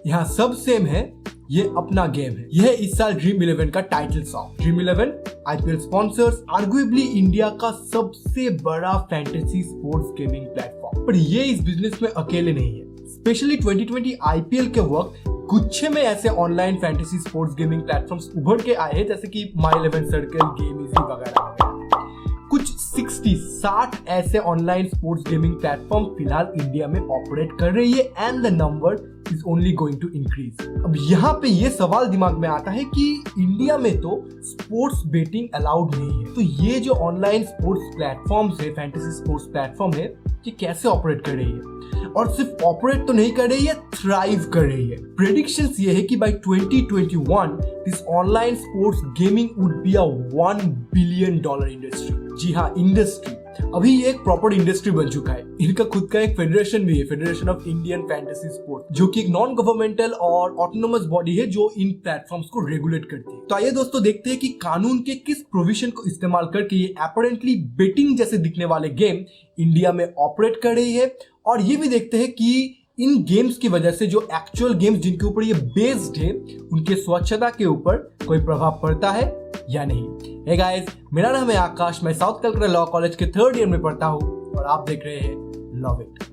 यहाँ सब सेम है, ये अपना गेम है। यह इस साल ड्रीम 11 का title song. Dream 11 IPL sponsors, arguably India का सबसे बड़ा फैंटेसी स्पोर्ट्स गेमिंग प्लेटफॉर्म। पर ये इस बिजनेस में अकेले नहीं है। स्पेशली 2020 आईपीएल के वक्त गुच्छे में ऐसे online fantasy sports gaming platforms उभर के आए हैं, जैसे कि माई 11 सर्कल, गेम इजी वगैरह वगैरह। कुछ 60 ऐसे ऑनलाइन स्पोर्ट्स गेमिंग प्लेटफॉर्म फिलहाल इंडिया में ऑपरेट कर रही है and the number is only going to increase. अब यहाँ पे ये सवाल दिमाग में आता है कि इंडिया में तो स्पोर्ट्स बेटिंग अलाउड नहीं है, तो ये जो ऑनलाइन स्पोर्ट्स प्लेटफॉर्म्स है, फैंटेसी स्पोर्ट्स प्लेटफॉर्म है, ये कैसे ऑपरेट कर रही है? और सिर्फ ऑपरेट तो नहीं कर रही है, थ्राइव कर रही है। प्रेडिक्शंस ये है कि by 2021 this online sports gaming would be a $1 billion industry. जी हाँ, इंडस्ट्री। अभी ये एक प्रॉपर इंडस्ट्री बन चुका है। इनका खुद का एक फेडरेशन भी है, federation of Indian fantasy sport, जो कि एक नॉन गवर्नमेंटल और ऑटोनोमस बॉडी है जो इन प्लेटफॉर्म्स को रेगुलेट करती है। तो आइए दोस्तों देखते हैं कि कानून के किस प्रोविजन को इस्तेमाल करके ये अपैरेंटली बेटिंग जैसे दिखने वाले गेम इंडिया में ऑपरेट कर रही है, और ये भी देखते हैं कि इन गेम्स की वजह से जो एक्चुअल गेम्स जिनके ऊपर ये बेस्ड है, उनके स्वच्छता के ऊपर कोई प्रभाव पड़ता है या नहीं। हे गाइस, मेरा नाम है आकाश, मैं साउथ कलकत्ता लॉ कॉलेज के 3rd ईयर में पढ़ता हूँ और आप देख रहे हैं लव इट।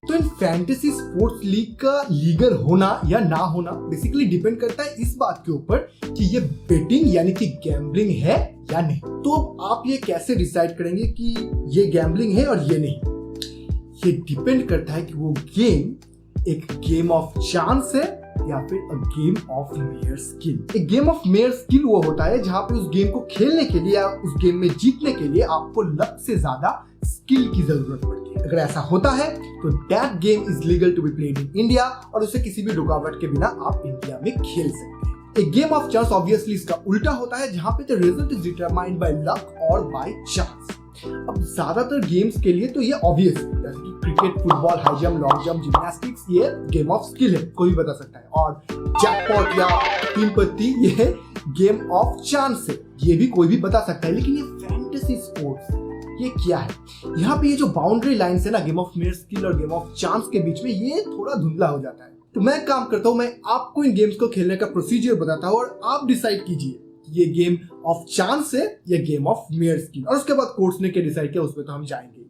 तो इन फैंटेसी स्पोर्ट्स लीग का लीगल होना या ना होना बेसिकली डिपेंड करता है इस बात के ऊपर कि ये बेटिंग यानी कि गैम्बलिंग है या नहीं। तो आप ये कैसे डिसाइड करेंगे कि ये गैम्बलिंग है और ये नहीं? ये डिपेंड करता है कि वो गेम एक गेम ऑफ चांस है या फिर a game of mayor skill. एक गेम ऑफ मेयर स्किल वो होता है जहां पे उस गेम को खेलने के लिए या उस गेम में जीतने के लिए आपको लक से ज्यादा स्किल की जरूरत पड़ती है। अगर ऐसा होता है तो that game is legal to be played in India और उसे किसी भी रुकावट के बिना आप इंडिया में खेल सकते हैं। एक गेम ऑफ चांस ऑब्वियसली इसका उल्टा होता है, जहां पे the result is determined by luck और बाय चांस। अब ज्यादातर गेम्स के लिए तो ये ऑब्वियस है, जैसे कि cricket, football, high jump, long jump, gymnastics, ये गेम ऑफ स्किल है, कोई भी बता सकता है। और जैकपॉट या 3 पत्ती ये गेम ऑफ चांस है, ये भी कोई भी बता सकता है। लेकिन ये फैंटेसी स्पोर्ट्स ये क्या है? यहाँ पे ये जो बाउंड्री लाइंस है ना गेम ऑफ मेयर स्किल और गेम ऑफ चांस के बीच में, ये थोड़ा धुंधला हो जाता है। तो मैं काम करता हूँ, मैं आपको इन गेम्स को खेलने का प्रोसीजर बताता हूँ और आप डिसाइड कीजिए ये गेम ऑफ चांस है या गेम ऑफ मेयर स्किल, और उसके बाद कोर्ट्स ने क्या डिसाइड किया उसमें तो हम जाएंगे।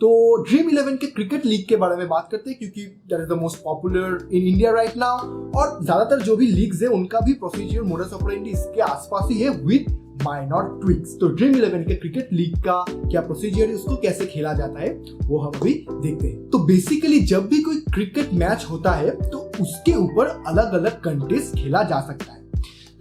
तो ड्रीम 11 के क्रिकेट लीग के बारे में बात करते हैं, क्योंकि that is the most popular in India right now, और ज्यादातर जो भी लीग्स है उनका भी प्रोसीजर, मोडस ऑपरेंडी इसके आसपास ही है विद माइनर ट्विक्स। तो ड्रीम 11 के क्रिकेट लीग का क्या प्रोसीजर है, उसको कैसे खेला जाता है, वो हम अभी देखते हैं। तो बेसिकली जब भी कोई क्रिकेट मैच होता है तो उसके ऊपर अलग अलग कंटेस्ट खेला जा सकता है।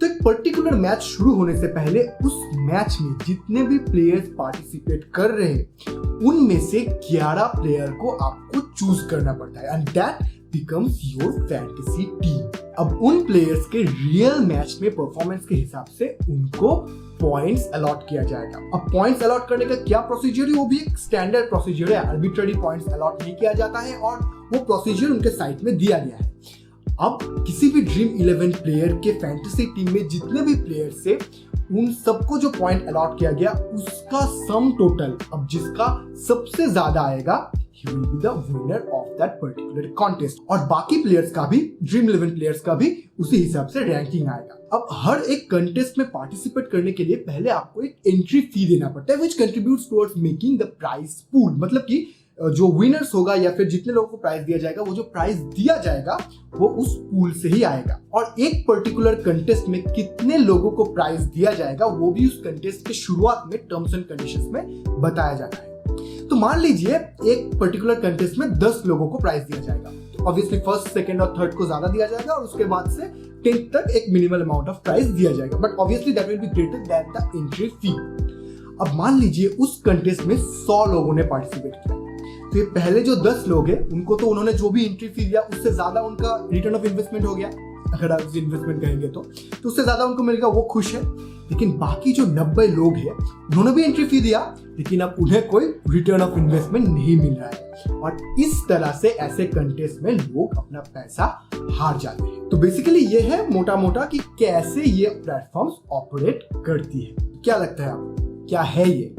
तो एक पर्टिकुलर मैच शुरू होने से पहले उस मैच में जितने भी प्लेयर्स पार्टिसिपेट कर रहे हैं उनमें से 11 प्लेयर को आपको चूज करना पड़ता है and that becomes your fantasy team. अब उन प्लेयर्स के रियल मैच में परफॉर्मेंस के हिसाब से उनको पॉइंट्स अलॉट किया जाएगा। अब पॉइंट्स अलॉट करने का क्या प्रोसीजर है, वो भी एक स्टैंडर्ड प्रोसीजर है, आर्बिट्ररी पॉइंट्स अलॉट नहीं किया जाता है और वो प्रोसीजर उनके साइट में दिया गया है। अब किसी भी ड्रीम 11 प्लेयर के फैंटेसी टीम में जितने भी प्लेयर्स थे उन सबको जो पॉइंट अलॉट किया गया उसका सम टोटल, अब जिसका सबसे ज्यादा आएगा he will be the winner of that particular contest, और बाकी प्लेयर्स का भी, ड्रीम 11 प्लेयर्स का भी उसी हिसाब से रैंकिंग आएगा। अब हर एक कंटेस्ट में पार्टिसिपेट करने के लिए पहले आपको एक एंट्री फी देना पड़ता है which contributes towards making the prize pool। मतलब कि जो विनर्स होगा या फिर जितने लोगों को प्राइज दिया जाएगा, वो जो प्राइज दिया जाएगा वो उस पूल से ही आएगा। और एक पर्टिकुलर कंटेस्ट में कितने लोगों को प्राइज दिया जाएगा वो भी उस कंटेस्ट के शुरुआत में टर्म्स एंड कंडीशंस में बताया जाता है। तो मान लीजिए एक पर्टिकुलर कंटेस्ट में 10 लोगों को प्राइज दिया जाएगा, तो ऑब्वियसली फर्स्ट, सेकंड और थर्ड को ज्यादा दिया जाएगा और उसके बाद से 10th तक एक मिनिमल अमाउंट ऑफ प्राइज दिया जाएगा, but obviously that will be greater than the entry fee. अब मान लीजिए उस कंटेस्ट में 100 लोगों ने पार्टिसिपेट किया, तो ये पहले जो 10 लोग हैं उनको तो उन्होंने जो भी एंट्री फी दिया उससे ज्यादा उनका रिटर्न ऑफ इन्वेस्टमेंट हो गया, अगर आप इन्वेस्टमेंट कहेंगे तो उससे ज्यादा उनको मिलेगा, वो खुश है। लेकिन बाकी जो 90 लोग हैं उन्होंने भी एंट्री फी दिया लेकिन अब उन्हें कोई रिटर्न ऑफ इन्वेस्टमेंट नहीं मिल रहा है, और इस तरह से ऐसे कंटेस्ट में लोग अपना पैसा हार जाते हैं। तो बेसिकली ये है मोटा मोटा कि कैसे ये प्लेटफॉर्म्स ऑपरेट करती है। क्या लगता है आपको, क्या है ये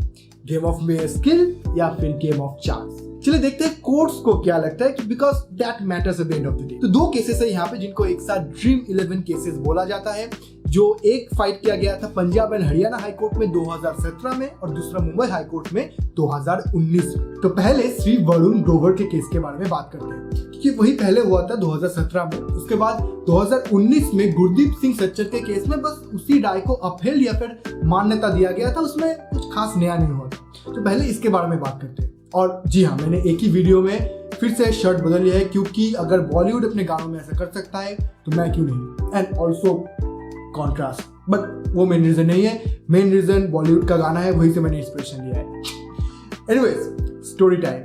गेम ऑफ मेयर स्किल या फिर गेम ऑफ चांस? चलिए देखते हैं कोर्ट्स को क्या लगता है कि because that matters at the end of the day. तो दो केसेस है यहाँ पे जिनको एक साथ ड्रीम 11 केसेस बोला जाता है, जो एक फाइट किया गया था Punjab and Haryana high court में 2017 में और दूसरा मुंबई हाई कोर्ट में 2019 में। तो पहले श्री वरुण ग्रोवर के केस के बारे में बात करते हैं क्योंकि वही पहले हुआ था 2017 में। उसके बाद 2019 में गुरदीप सिंह सच्चर के केस में बस उसी राय को अपहेल्ड या फिर मान्यता दिया गया था, उसमें कुछ खास नया नहीं हुआ था। तो पहले इसके बारे में बात करते हैं। और जी हाँ, मैंने एक ही वीडियो में फिर से शर्ट बदल लिया है क्योंकि अगर बॉलीवुड अपने गानों में ऐसा कर सकता है तो मैं क्यों नहीं। एंड ऑल्सो कॉन्ट्रास्ट, बट वो मेन रीजन नहीं है, मेन रीजन बॉलीवुड का गाना है, वही से मैंने इंस्पिरेशन लिया है। Anyways, story time.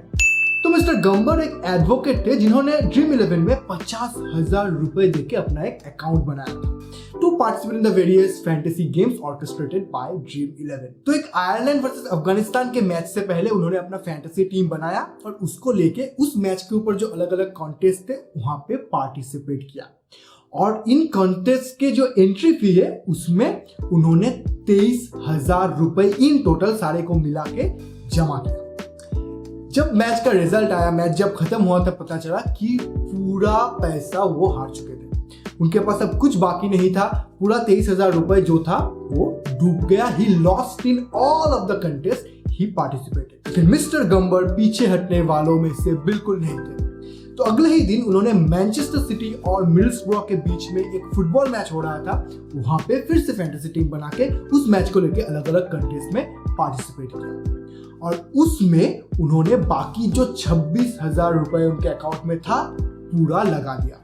तो मिस्टर गंबर एक एडवोकेट थे जिन्होंने ड्रीम 11 में 50,000 रुपए देके अपना एक अकाउंट बनाया था to participate in the various fantasy games orchestrated by Dream 11। तो एक आयरलैंड वर्सेस अफगानिस्तान के मैच से पहले उन्होंने अपना फैंटेसी टीम बनाया और उसको लेके उस मैच के ऊपर जो अलग अलग कॉन्टेस्ट थे वहां पे पार्टिसिपेट किया। और इन कॉन्टेस्ट के जो एंट्री फी है उसमें उन्होंने 23,000 रुपए इन टोटल सारे को मिला के जमा किया। जब मैच का रिजल्ट आया, मैच जब खत्म हुआ तब पता चला कि पूरा पैसा वो हार चुके थे, उनके पास अब कुछ बाकी नहीं था, पूरा 23,000 रुपए जो था वो डूब गया। He lost in all of the contest he participated. फिर मिस्टर गंबर पीछे हटने वालों में से बिल्कुल नहीं थे। तो अगले ही दिन उन्होंने मैनचेस्टर सिटी और मिडलस्ब्रो के बीच में एक फुटबॉल मैच हो रहा था, वहां पे फिर से फैंटेसी टीम बना के उस मैच को लेके अलग अलग कंट्रीज में पार्टिसिपेट किया और उसमें उन्होंने बाकी जो 26,000 रुपए उनके अकाउंट में था पूरा लगा दिया।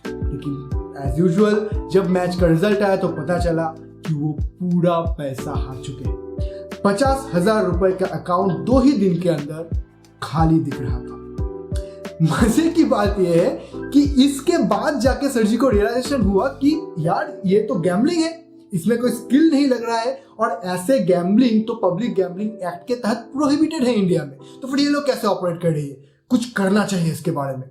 लेकिन एज यूजुअल जब मैच का रिजल्ट आया तो पता चला कि वो पूरा पैसा हार चुके हैं। 50,000 रुपए का अकाउंट 2 ही दिन के अंदर खाली दिख रहा था। मजे की बात यह है कि इसके बाद जाके सर जी को रियलाइजेशन हुआ कि यार ये तो गैम्बलिंग है, इसमें कोई स्किल नहीं लग रहा है और ऐसे गैम्बलिंग तो पब्लिक गैम्बलिंग एक्ट के तहत प्रोहिबिटेड है इंडिया में। तो फिर ये लोग कैसे ऑपरेट कर रही है, कुछ करना चाहिए इसके बारे में।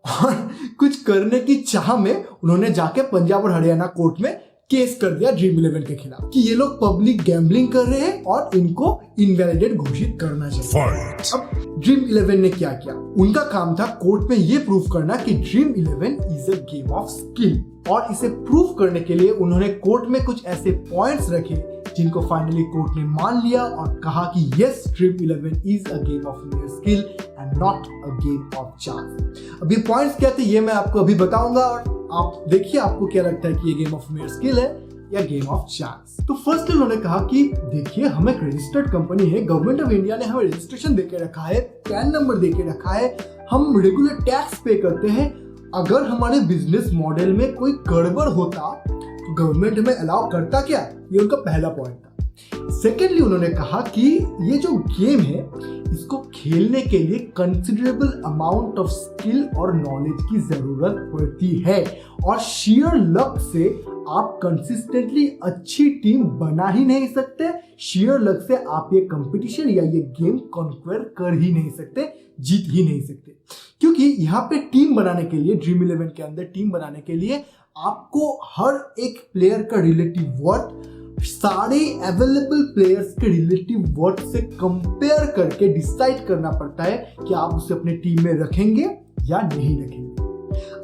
और कुछ करने की चाह में उन्होंने जाके पंजाब और हरियाणा कोर्ट में केस कर दिया ड्रीम 11 के खिलाफ कि ये लोग पब्लिक गैम्बलिंग कर रहे हैं और इनको इनवैलिडेट घोषित करना चाहिए। अब ड्रीम 11 ने क्या किया, उनका काम था कोर्ट में ये प्रूव करना कि dream 11 is a game of skill. और इसे प्रूव करने के लिए उन्होंने कोर्ट में कुछ ऐसे पॉइंट्स रखे जिनको फाइनली कोर्ट ने मान लिया और कहा कि yes, dream 11 is a game of mayor skill and not a game of chance. अब ये पॉइंट्स क्या थे ये मैं आपको अभी बताऊंगा और आप देखिए आपको क्या लगता है कि ये गेम ऑफ मेयर स्किल है या गेम ऑफ चांस। तो फर्स्ट उन्होंने कहा कि देखिए हम एक रजिस्टर्ड कंपनी है, गवर्नमेंट ऑफ इंडिया ने हमें रजिस्ट्रेशन देके रखा है, पैन नंबर देके रखा है, हम रेगुलर टैक्स पे करते हैं। अगर हमारे बिजनेस मॉडल में कोई गड़बड़ होता तो गवर्नमेंट हमें अलाउ करता क्या, ये उनका पहला पॉइंट था। सेकेंडली उन्होंने कहा कि ये जो गेम है इसको खेलने के लिए कंसिडरेबल अमाउंट ऑफ स्किल और नॉलेज की जरूरत पड़ती है और शेयर लक से आप कंसिस्टेंटली अच्छी टीम बना ही नहीं सकते, शेयर लक से आप ये कंपटीशन या ये गेम कॉन्क्वेर कर ही नहीं सकते, जीत ही नहीं सकते। क्योंकि यहाँ पे टीम बनाने के लिए, ड्रीम 11 के अंदर टीम बनाने के लिए आपको हर एक प्लेयर का रिलेटिव वर्थ सारे अवेलेबल प्लेयर्स के रिलेटिव वर्थ से कंपेयर करके डिसाइड करना पड़ता है कि आप उसे अपने टीम में रखेंगे या नहीं रखेंगे।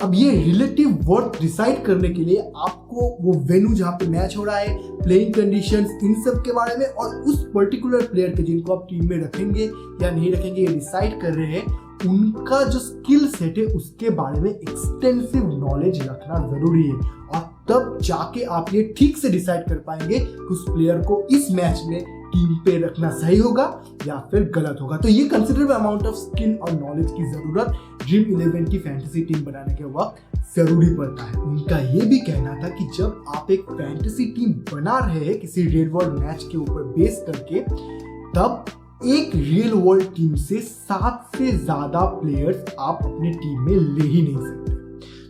अब ये रिलेटिव वर्थ डिसाइड करने के लिए आपको वो वेन्यू जहां पे मैच हो रहा है, प्लेइंग कंडीशंस, इन सब के बारे में और उस पर्टिकुलर प्लेयर के जिनको आप टीम में रखेंगे या नहीं रखेंगे ये डिसाइड कर रहे हैं, उनका जो स्किल सेट है उसके बारे में एक्सटेंसिव नॉलेज रखना जरूरी है और तब जाके आप ये ठीक से डिसाइड कर पाएंगे कि उस प्लेयर को इस मैच में टीम पे रखना सही होगा या फिर गलत होगा। तो ये कंसिडरेबल अमाउंट ऑफ स्किल और नॉलेज की जरूरत ड्रीम 11 की फैंटेसी टीम बनाने के वक्त जरूरी पड़ता है। उनका ये भी कहना था कि जब आप एक फैंटेसी टीम बना रहे हैं किसी रियल वर्ल्ड मैच के ऊपर बेस करके, तब एक रियल वर्ल्ड टीम से 7 से ज्यादा प्लेयर्स आप अपने टीम में ले ही नहीं सकते।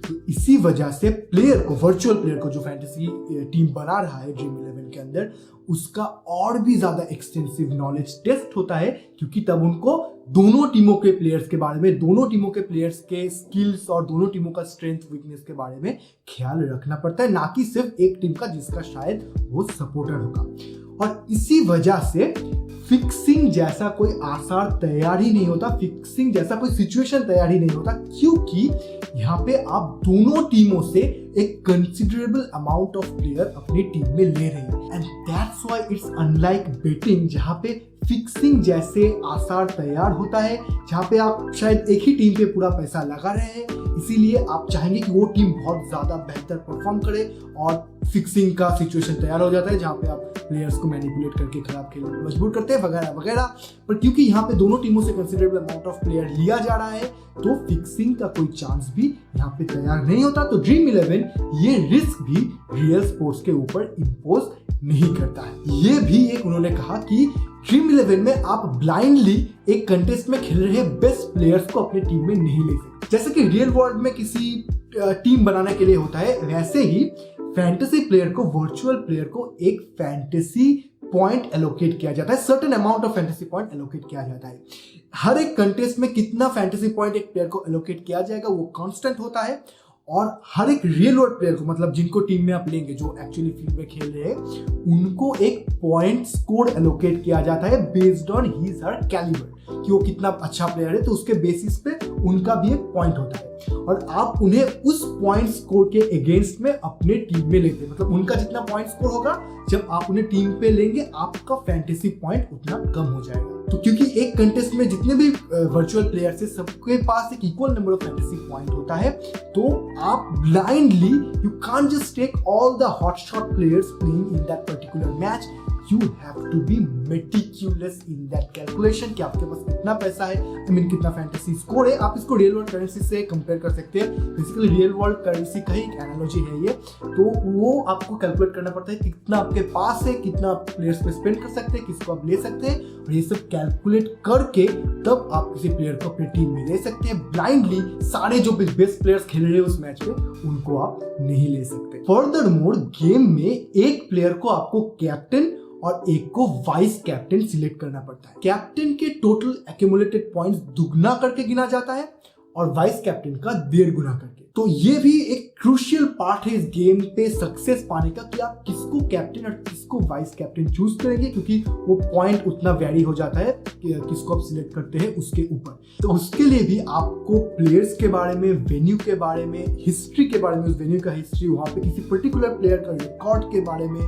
तो इसी वजह से प्लेयर को, वर्चुअल प्लेयर को जो फैंटेसी टीम बना रहा है ड्रीम 11 के अंदर, उसका और भी ज्यादा एक्सटेंसिव नॉलेज टेस्ट होता है क्योंकि तब उनको दोनों टीमों के प्लेयर्स के बारे में, दोनों टीमों के प्लेयर्स के स्किल्स और दोनों टीमों का स्ट्रेंथ वीकनेस के बारे में ख्याल रखना पड़ता है, ना कि सिर्फ एक टीम का जिसका शायद वो सपोर्टर होगा। और इसी वजह से फिक्सिंग जैसा कोई आसार तैयार ही नहीं होता, फिक्सिंग जैसा कोई सिचुएशन तैयार ही नहीं होता, क्योंकि यहाँ पे आप दोनों टीमों से एक कंसिडरेबल अमाउंट ऑफ प्लेयर अपनी टीम में ले रहे हैं। And that's why it's unlike betting, जहाँ पे फिक्सिंग जैसे आसार तैयार होता है, जहाँ पे आप शायद एक ही टीम पे पूरा पैसा लगा रहे हैं, इसीलिए आप चाहेंगे कि वो टीम बहुत ज्यादा बेहतर परफॉर्म करे और फिक्सिंग का सिचुएशन तैयार हो जाता है, जहाँ पे आप प्लेयर्स को मैनिपुलेट करके खराब खेलने में मजबूर करते हैं वगैरह वगैरह। पर क्योंकि यहाँ पे दोनों टीमों से कंसिडरेबल अमाउंट ऑफ प्लेयर लिया जा रहा है, तो फिक्सिंग का कोई चांस भी यहाँ पे तैयार नहीं होता। तो ड्रीम 11 ये रिस्क भी रियल स्पोर्ट्स के ऊपर इम्पोज नहीं करता है। ये भी एक उन्होंने कहा कि ड्रीम 11 में आप ब्लाइंडली एक कंटेस्ट में खेल रहे बेस्ट प्लेयर्स को अपने टीम में नहीं ले सकते। जैसे कि रियल वर्ल्ड में किसी टीम बनाने के लिए होता है, वैसे ही फैंटेसी प्लेयर को, वर्चुअल प्लेयर को एक फैंटेसी पॉइंट एलोकेट किया जाता है, certain amount of fantasy point allocate किया जाता है। हर एक कंटेस्ट में कितना फैंटेसी पॉइंट एक प्लेयर को एलोकेट किया जाएगा वो कांस्टेंट होता है, और हर एक रियल वर्ल्ड प्लेयर को, मतलब जिनको टीम में आप लेंगे, जो एक्चुअली फील्ड में खेल रहे हैं, उनको एक पॉइंट स्कोर एलोकेट किया जाता है based on his her calibre, कि वो कितना अच्छा प्लेयर है, तो उसके बेसिस पे उनका भी एक पॉइंट होता है और आप उन्हें उस पॉइंट स्कोर के अगेंस्ट में अपने टीम में लेते हैं। मतलब उनका जितना पॉइंट स्कोर होगा, जब आप उन्हें टीम पे लेंगे, आपका फैंटेसी पॉइंट उतना कम हो जाएगा। तो क्योंकि एक कंटेस्ट में जितने भी वर्चुअल प्लेयर्स है, सबके पास एक equal number of fantasy point होता है, तो आप blindly, you can't just take all the hot shot players playing in that particular match. You have to be meticulous in that calculation कि आपके पास कितना पैसा है, कितना फैंटेसी स्कोर है। आप इसको रियल वर्ल्ड करेंसी से कंपेयर कर सकते हैं। बेसिकली रियल वर्ल्ड करेंसी का ही एक एनालॉजी है ये, तो वो आपको कैलकुलेट करना पड़ता है कितना आपके पास है, कितना आप प्लेयर्स पे स्पेंड कर सकते हैं, किसको आप ले सकते हैं, और ये सब कैलकुलेट करके तब आप किसी प्लेयर को अपनी टीम में ले सकते हैं। ब्लाइंडली सारे जो बेस्ट प्लेयर्स खेल रहे हैं उस मैच में, उनको आप नहीं ले सकते। फर्दर मोर, गेम में एक प्लेयर को आपको कैप्टन और एक को वाइस कैप्टन सिलेक्ट करना पड़ता है। कैप्टन के टोटल एक्यूमुलेटेड पॉइंट्स दुगना करके गिना जाता है और वाइस कैप्टन का 1.5 गुना करके। तो ये भी एक क्रूशियल पार्ट है इस गेम पे सक्सेस पाने का, कि आप किसको कैप्टन और किसको वाइस कैप्टन चूज करेंगे, क्योंकि वो पॉइंट उतना वैरी हो जाता है कि किसको आप सिलेक्ट करते हैं उसके ऊपर। तो उसके लिए भी आपको प्लेयर्स के बारे में, वेन्यू के बारे में, हिस्ट्री के बारे में, उस वेन्यू का हिस्ट्री, वहाँ पे किसी पर्टिकुलर प्लेयर का रिकॉर्ड के बारे में,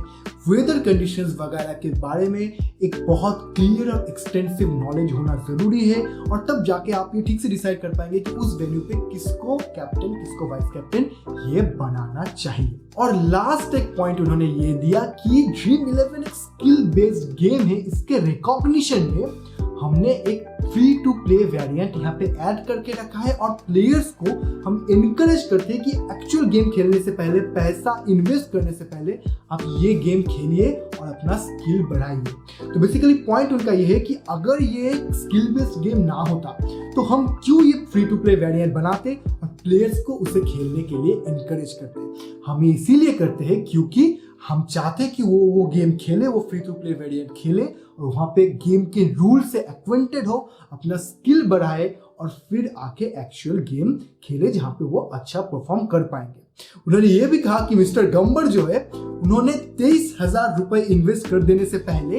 वेदर कंडीशंस वगैरह के बारे में एक बहुत क्लियर और एक्सटेंसिव नॉलेज होना जरूरी है, और तब जाके आप ये ठीक से डिसाइड कर पाएंगे कि उस वेन्यू पे किसको कैप्टन, किसको वाइस कैप्टन ये बनाना चाहिए। और लास्ट एक पॉइंट उन्होंने ये दिया कि ड्रीम 11 एक स्किल बेस्ड गेम है। इसके रिकॉग्निशन में हमने एक फ्री टू प्ले वेरिएंट यहाँ पे ऐड करके रखा है, और प्लेयर्स को हम इनकरेज करते हैं कि एक्चुअल गेम खेलने से पहले, पैसा इन्वेस्ट करने से पहले आप ये गेम खेलिए और अपना स्किल बढ़ाइए। तो बेसिकली पॉइंट उनका ये है कि अगर ये स्किल बेस्ड गेम ना होता तो हम क्यों ये फ्री टू प्ले वेरिएंट बनाते और प्लेयर्स को उसे खेलने के लिए इनकरेज करते। हम ये इसीलिए करते हैं क्योंकि हम चाहते हैं कि वो गेम खेले, वो फ्री टू प्ले वेरिएंट खेले और वहाँ पे गेम के रूल से एक्वेंटेड हो, अपना स्किल बढ़ाए और फिर आके एक्चुअल गेम खेले जहाँ पे वो अच्छा परफॉर्म कर पाएंगे। उन्होंने ये भी कहा कि मिस्टर गंबर जो है, उन्होंने 23,000 रुपए इन्वेस्ट कर देने से पहले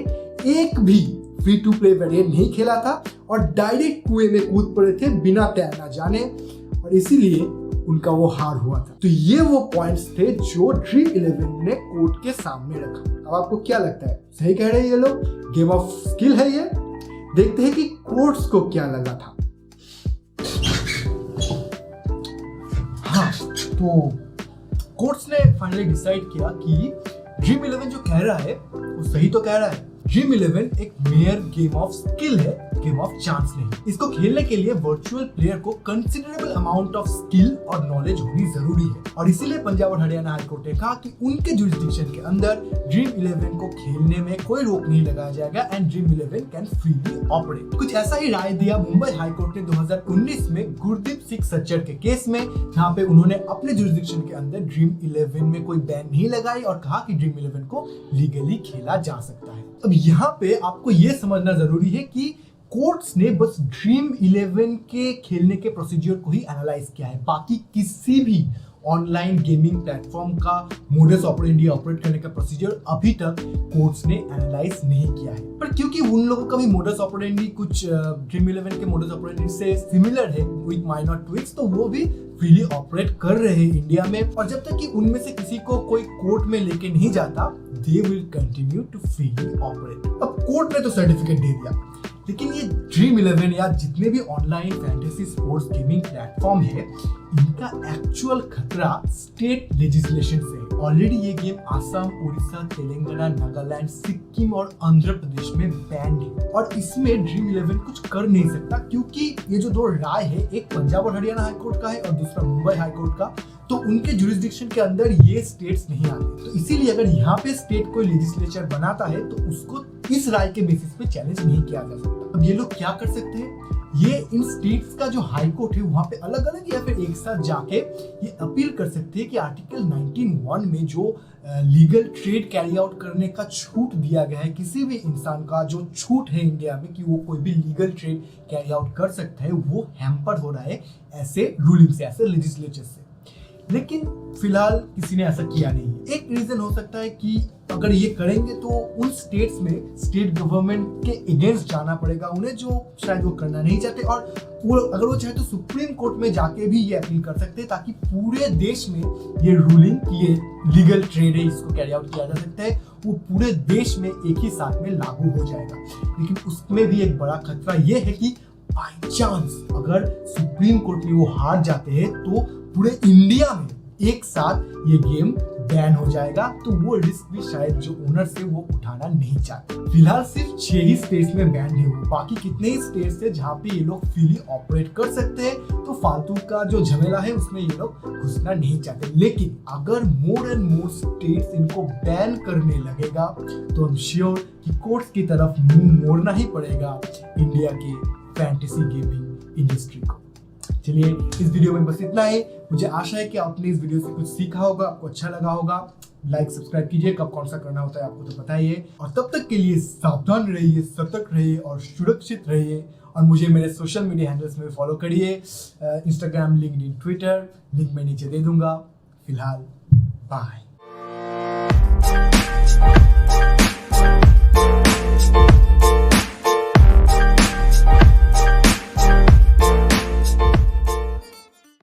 एक भी फ्री टू प्ले वेरिएंट नहीं खेला था और डायरेक्ट कुएं में कूद पड़े थे बिना तैरना जाने, और इसीलिए उनका वो हार हुआ था। तो ये वो पॉइंट्स थे जो ड्रीम 11 ने कोर्ट के सामने रखा। अब आपको क्या लगता है, सही कह रहे हैं ये लोग, गेम ऑफ स्किल है ये? देखते हैं कि कोर्ट्स को क्या लगा था। हाँ, तो कोर्ट्स ने फाइनली डिसाइड किया कि ड्रीम 11 जो कह रहा है वो सही तो कह रहा है। ड्रीम 11 एक मेयर गेम ऑफ स्किल है, गेम ऑफ चांस नहीं। इसको खेलने के लिए वर्चुअल प्लेयर को कंसिडरेबल अमाउंट ऑफ स्किल और नॉलेज होनी जरूरी है, और इसीलिए पंजाब और हरियाणा हाईकोर्ट ने कहा कि उनके जुरिस्डिक्शन के अंदर ड्रीम 11 को खेलने में कोई रोक नहीं लगाया जाएगा and dream 11 can freely operate. कुछ ऐसा ही राय दिया मुंबई हाईकोर्ट ने 2019 में गुरदीप सिंह सज्जर के केस में, जहाँ पे उन्होंने अपने जुरिस्डिक्शन के अंदर ड्रीम 11 में कोई बैन नहीं लगाई और कहा कि ड्रीम 11 को लीगली खेला जा सकता है। अब यहाँ पे आपको ये समझना जरूरी है कि कोर्ट्स ने बस ड्रीम 11 के खेलने के प्रोसीजर को ही एनालाइज किया है, बाकी किसी भी ऑनलाइन गेमिंग प्लेटफॉर्म का मोडस ऑपरेंडी ऑपरेट करने का प्रोसीजर अभी तक कोर्ट्स ने एनालाइज नहीं किया है। पर क्योंकि उन लोगों का भी मोडस ऑपरेंडी कुछ ड्रीम 11 के मोडस ऑपरेंडी से सिमिलर है विद माइनर ट्विक्स, तो वो भी फ्रीली ऑपरेट कर रहे हैं इंडिया में। और जब तक कि उनमें से किसी को कोई कोर्ट में लेके नहीं जाता, they will continue to freely operate. अब कोर्ट ने तो सर्टिफिकेट दे दिया, लेकिन ये ड्रीम 11 या जितने भी online fantasy sports gaming platform है, इनका एक्चुअल खतरा स्टेट लेजिस्लेशन से है। ऑलरेडी ये गेम आसाम, उड़ीसा, तेलंगाना, नागालैंड, सिक्किम और आंध्र प्रदेश में बैंड है। और इसमें ड्रीम 11 कुछ कर नहीं सकता, क्योंकि ये जो दो राय है, एक पंजाब और हरियाणा हाईकोर्ट का है और दूसरा मुंबई हाईकोर्ट का, तो उनके जुरिस्डिक्शन के अंदर ये स्टेट्स नहीं आते। तो इसीलिए अगर यहाँ पे स्टेट कोई लेजिस्लेचर बनाता है तो उसको इस राय के बेसिस पे चैलेंज नहीं किया जा सकता। अब ये लोग क्या कर सकते हैं, ये इन स्टेट्स का जो हाई कोर्ट है वहां पे अलग अलग या फिर एक साथ जाके ये अपील कर सकते हैं कि आर्टिकल 19(1) में जो लीगल ट्रेड कैरी आउट करने का छूट दिया गया है, किसी भी इंसान का जो छूट है इंडिया में कि वो कोई भी लीगल ट्रेड कैरी आउट कर सकता है, वो हैम्पर हो रहा है ऐसे रूलिंग से, ऐसे लेजिस्लेचर से। लेकिन फिलहाल किसी ने ऐसा किया नहीं है। एक रीजन हो सकता है कि अगर ये करेंगे तो उन स्टेट्स में स्टेट गवर्नमेंट के अगेंस्ट जाना पड़ेगा उन्हें, जो शायद वो करना नहीं चाहते। और वो अगर वो चाहे तो सुप्रीम कोर्ट में जाके भी ये अपील कर सकते हैं, ताकि पूरे देश में ये रूलिंग कि ये लीगल ट्रेड है, इसको कैरी आउट किया जा सकता है, वो पूरे देश में एक ही साथ में लागू हो जाएगा। लेकिन उसमें भी एक बड़ा खतरा ये है कि बाई चांस अगर सुप्रीम कोर्ट में वो हार जाते हैं तो पूरे इंडिया में एक साथ ये गेम बैन हो जाएगा। तो वो रिस्क भी शायद जो ओनर्स है वो उठाना नहीं चाहते। फिलहाल सिर्फ 6 ही स्टेट्स में बैन है, बाकी कितने ही स्टेट्स है जहाँ पे ये लोग फ्रीली ऑपरेट कर सकते हैं। तो फालतू का जो झमेला है उसमें ये लोग घुसना नहीं चाहते। लेकिन अगर मोर एंड मोर स्टेट्स इनको बैन करने लगेगा तो आई एम श्योर कि कोर्ट्स की तरफ मुंह मोड़ना ही पड़ेगा इंडिया के फैंटेसी गेमिंग इंडस्ट्री को। चलिए, इस वीडियो में बस इतना ही। मुझे आशा है कि आपने इस वीडियो से कुछ सीखा होगा, आपको अच्छा लगा होगा। लाइक सब्सक्राइब कीजिए, कब कौन सा करना होता है आपको तो पता ही है। और तब तक के लिए सावधान रहिए, सतर्क रहिए और सुरक्षित रहिए। और मुझे मेरे सोशल मीडिया हैंडल्स में फॉलो करिए, इंस्टाग्राम, लिंक्डइन, ट्विटर, लिंक मैं नीचे दे दूंगा। फिलहाल बाय।